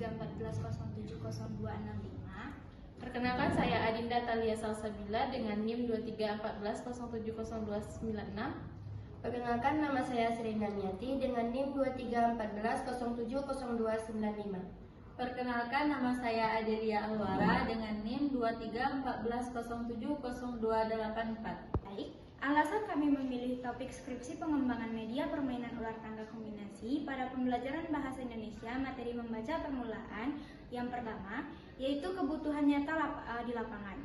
2314070700265. Perkenalkan, saya Adinda Talia Salsabila dengan NIM 23410700296. Perkenalkan, nama saya Serena Niati dengan NIM 23410700295. Perkenalkan, nama saya Adelia Alwara dengan NIM 23410700284. Baik, alasan kami memilih topik skripsi pengembangan media permainan ular tangga kombinasi pada pembelajaran bahasa Indonesia materi membaca permulaan yang pertama, yaitu kebutuhan nyata di lapangan.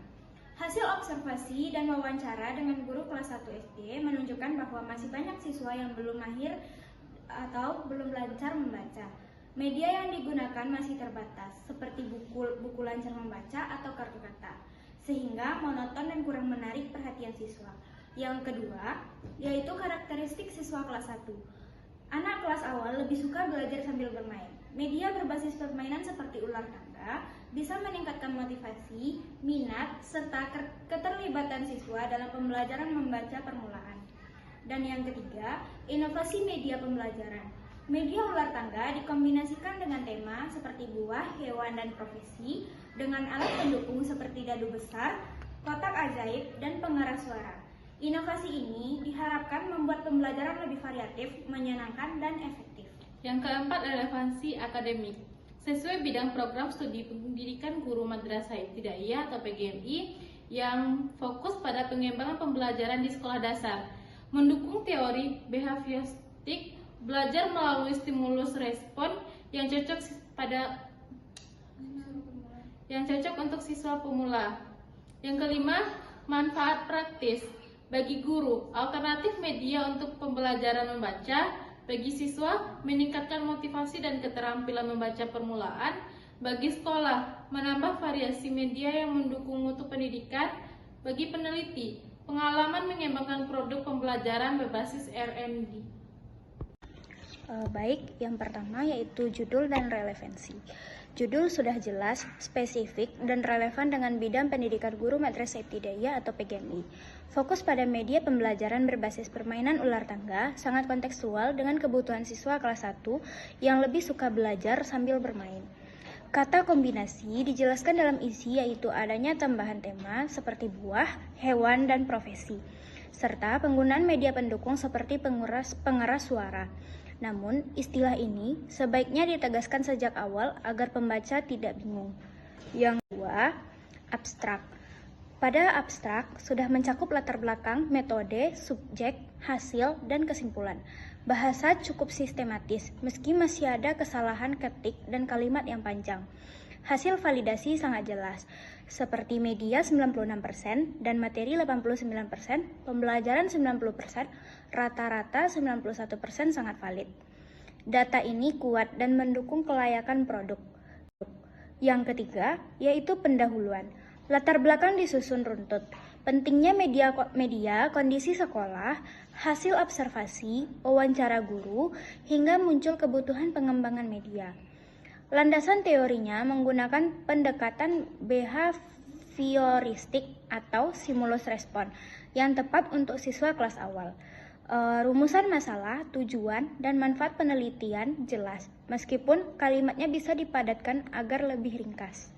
Hasil observasi dan wawancara dengan guru kelas 1 SD menunjukkan bahwa masih banyak siswa yang belum mahir atau belum lancar membaca. Media yang digunakan masih terbatas, seperti buku lancar membaca atau kartu kata, sehingga monoton dan kurang menarik perhatian siswa. Yang kedua, yaitu karakteristik siswa kelas 1. Anak kelas awal lebih suka belajar sambil bermain. Media berbasis permainan seperti ular tangga bisa meningkatkan motivasi, minat, serta keterlibatan siswa dalam pembelajaran membaca permulaan. Dan yang ketiga, inovasi media pembelajaran. Media ular tangga dikombinasikan dengan tema seperti buah, hewan, dan profesi dengan alat pendukung seperti dadu besar, kotak ajaib, dan pengeras suara. Inovasi ini diharapkan membuat pembelajaran lebih variatif, menyenangkan, dan efektif. Yang keempat, relevansi akademik. Sesuai bidang program studi pendidikan guru madrasah ibtidaiyah atau PGMI yang fokus pada pengembangan pembelajaran di sekolah dasar, mendukung teori behavioristik, belajar melalui stimulus respon yang cocok untuk siswa pemula. Yang kelima, manfaat praktis bagi guru. Alternatif media untuk pembelajaran membaca bagi siswa meningkatkan motivasi dan keterampilan membaca permulaan. Bagi sekolah, menambah variasi media yang mendukung mutu pendidikan. Bagi peneliti, pengalaman mengembangkan produk pembelajaran berbasis R&D. Baik, yang pertama yaitu judul dan relevansi. Judul sudah jelas, spesifik, dan relevan dengan bidang pendidikan guru madrasah ibtidaiyah atau PGMI. Fokus pada media pembelajaran berbasis permainan ular tangga sangat kontekstual dengan kebutuhan siswa kelas 1 yang lebih suka belajar sambil bermain. Kata kombinasi dijelaskan dalam isi yaitu adanya tambahan tema seperti buah, hewan, dan profesi, serta penggunaan media pendukung seperti pengeras suara. Namun, istilah ini sebaiknya ditegaskan sejak awal agar pembaca tidak bingung. Yang kedua, abstrak. Pada abstrak, sudah mencakup latar belakang, metode, subjek, hasil, dan kesimpulan. Bahasa cukup sistematis, meski masih ada kesalahan ketik dan kalimat yang panjang. Hasil validasi sangat jelas, seperti media 96% dan materi 89%, pembelajaran 90%, rata-rata 91% sangat valid. Data ini kuat dan mendukung kelayakan produk. Yang ketiga, yaitu pendahuluan. Latar belakang disusun runtut. Pentingnya media, kondisi sekolah, hasil observasi, wawancara guru, hingga muncul kebutuhan pengembangan media. Landasan teorinya menggunakan pendekatan behavioristik atau stimulus respon yang tepat untuk siswa kelas awal. Rumusan masalah, tujuan, dan manfaat penelitian jelas, meskipun kalimatnya bisa dipadatkan agar lebih ringkas.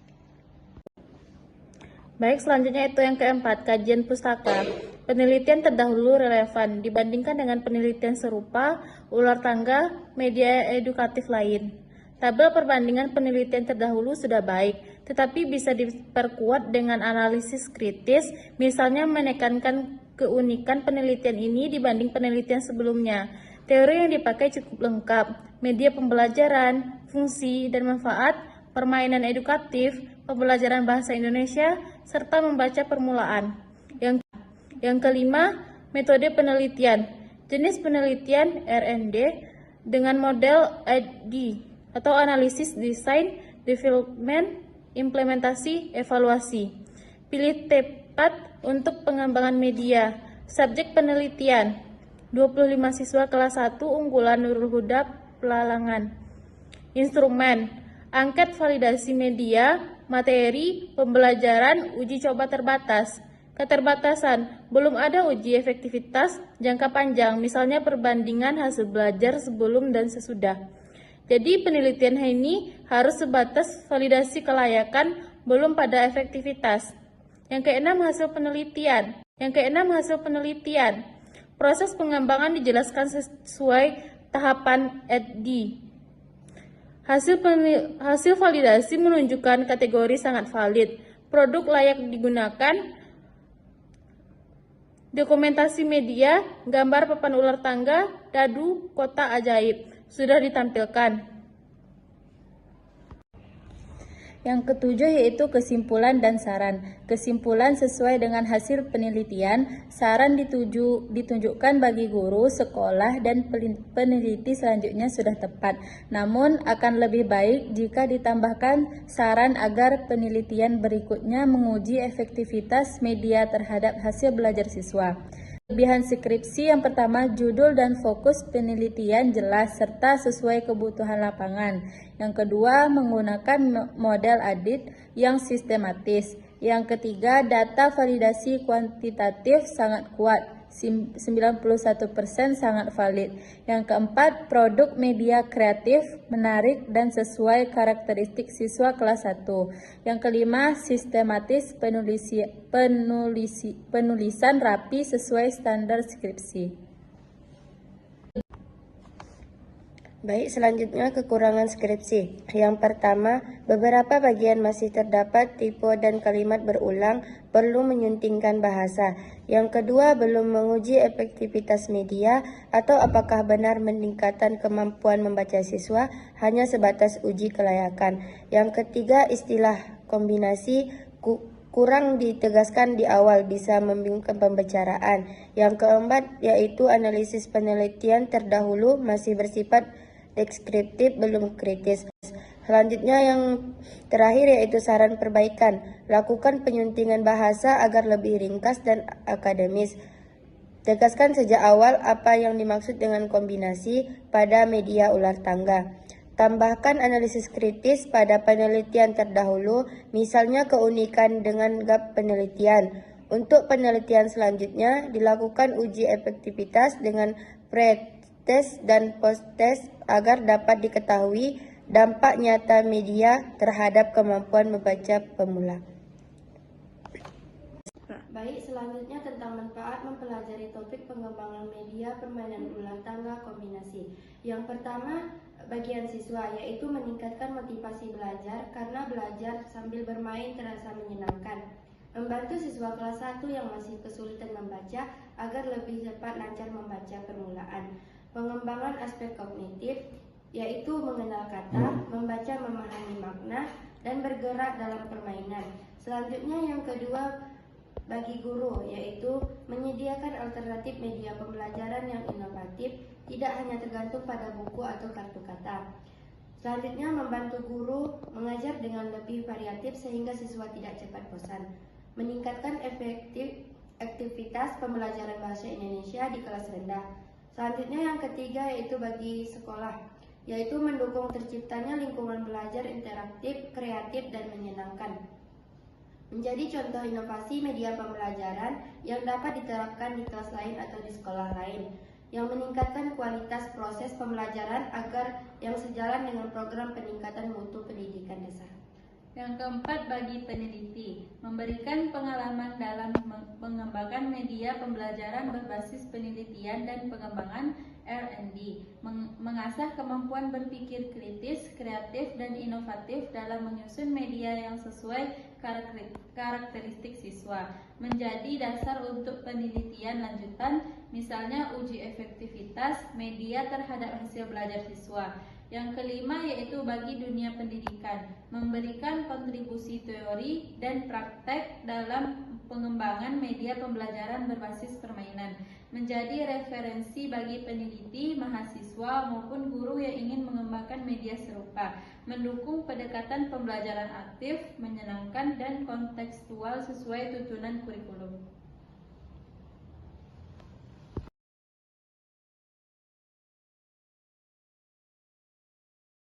Baik, selanjutnya itu yang keempat, kajian pustaka. Penelitian terdahulu relevan dibandingkan dengan penelitian serupa, ular tangga, media edukatif lain. Tabel perbandingan penelitian terdahulu sudah baik, tetapi bisa diperkuat dengan analisis kritis, misalnya menekankan keunikan penelitian ini dibanding penelitian sebelumnya. Teori yang dipakai cukup lengkap, media pembelajaran, fungsi dan manfaat, permainan edukatif, pembelajaran bahasa Indonesia, serta membaca permulaan. Yang kelima, metode penelitian. Jenis penelitian R&D dengan model ID atau analisis, desain, development, implementasi, evaluasi. Pilih tepat untuk pengembangan media. Subjek penelitian 25 siswa kelas 1 unggulan Nurul Huda Pelalangan. Instrumen angket validasi media, materi, pembelajaran, uji coba terbatas. Keterbatasan, belum ada uji efektivitas jangka panjang, misalnya perbandingan hasil belajar sebelum dan sesudah. Jadi penelitian ini harus sebatas validasi kelayakan, belum pada efektivitas. Yang keenam, hasil penelitian. Proses pengembangan dijelaskan sesuai tahapan EDDI. Hasil validasi menunjukkan kategori sangat valid. Produk layak digunakan. Dokumentasi media, gambar papan ular tangga, dadu, kotak ajaib sudah ditampilkan. Yang ketujuh yaitu kesimpulan dan saran. Kesimpulan sesuai dengan hasil penelitian, saran ditunjukkan bagi guru, sekolah, dan peneliti selanjutnya sudah tepat. Namun akan lebih baik jika ditambahkan saran agar penelitian berikutnya menguji efektivitas media terhadap hasil belajar siswa. Kelebihan skripsi yang pertama, judul dan fokus penelitian jelas serta sesuai kebutuhan lapangan. Yang kedua, menggunakan model audit yang sistematis. Yang ketiga, data validasi kuantitatif sangat kuat, 91% sangat valid. Yang keempat, produk media kreatif, menarik, dan sesuai karakteristik siswa kelas 1. Yang kelima, sistematis penulisan rapi sesuai standar skripsi. Baik, selanjutnya kekurangan skripsi. Yang pertama, beberapa bagian masih terdapat tipe dan kalimat berulang, perlu menyuntingkan bahasa. Yang kedua, belum menguji efektivitas media atau apakah benar meningkatkan kemampuan membaca siswa, hanya sebatas uji kelayakan. Yang ketiga, istilah kombinasi kurang ditegaskan di awal, bisa membingungkan pembicaraan. Yang keempat, yaitu analisis penelitian terdahulu masih bersifat deskriptif, belum kritis. Selanjutnya yang terakhir yaitu saran perbaikan. Lakukan penyuntingan bahasa agar lebih ringkas dan akademis. Tegaskan sejak awal apa yang dimaksud dengan kombinasi pada media ular tangga. Tambahkan analisis kritis pada penelitian terdahulu, misalnya keunikan dengan gap penelitian. Untuk penelitian selanjutnya, dilakukan uji efektivitas dengan pre-test dan post-test agar dapat diketahui dampak nyata media terhadap kemampuan membaca pemula. Baik, selanjutnya tentang manfaat mempelajari topik pengembangan media permainan ular tangga kombinasi. Yang pertama, bagian siswa, yaitu meningkatkan motivasi belajar karena belajar sambil bermain terasa menyenangkan. Membantu siswa kelas 1 yang masih kesulitan membaca agar lebih cepat lancar membaca permulaan. Pengembangan aspek kognitif, yaitu mengenal kata, membaca, memahami makna, dan bergerak dalam permainan. Selanjutnya yang kedua, bagi guru, yaitu menyediakan alternatif media pembelajaran yang inovatif, tidak hanya tergantung pada buku atau kartu kata. Selanjutnya, membantu guru mengajar dengan lebih variatif sehingga siswa tidak cepat bosan. Meningkatkan aktivitas pembelajaran bahasa Indonesia di kelas rendah. Selanjutnya yang ketiga yaitu bagi sekolah, yaitu mendukung terciptanya lingkungan belajar interaktif, kreatif, dan menyenangkan. Menjadi contoh inovasi media pembelajaran yang dapat diterapkan di kelas lain atau di sekolah lain, yang meningkatkan kualitas proses pembelajaran agar yang sejalan dengan program peningkatan mutu pendidikan dasar. Yang keempat, bagi peneliti, memberikan pengalaman dalam mengembangkan media pembelajaran berbasis penelitian dan pengembangan R&D, mengasah kemampuan berpikir kritis, kreatif, dan inovatif dalam menyusun media yang sesuai karakteristik siswa, menjadi dasar untuk penelitian lanjutan, misalnya uji efektivitas media terhadap hasil belajar siswa. Yang kelima yaitu bagi dunia pendidikan, memberikan kontribusi teori dan praktek dalam pengembangan media pembelajaran berbasis permainan, menjadi referensi bagi peneliti, mahasiswa maupun guru yang ingin mengembangkan media serupa, mendukung pendekatan pembelajaran aktif, menyenangkan dan kontekstual sesuai tuntunan kurikulum.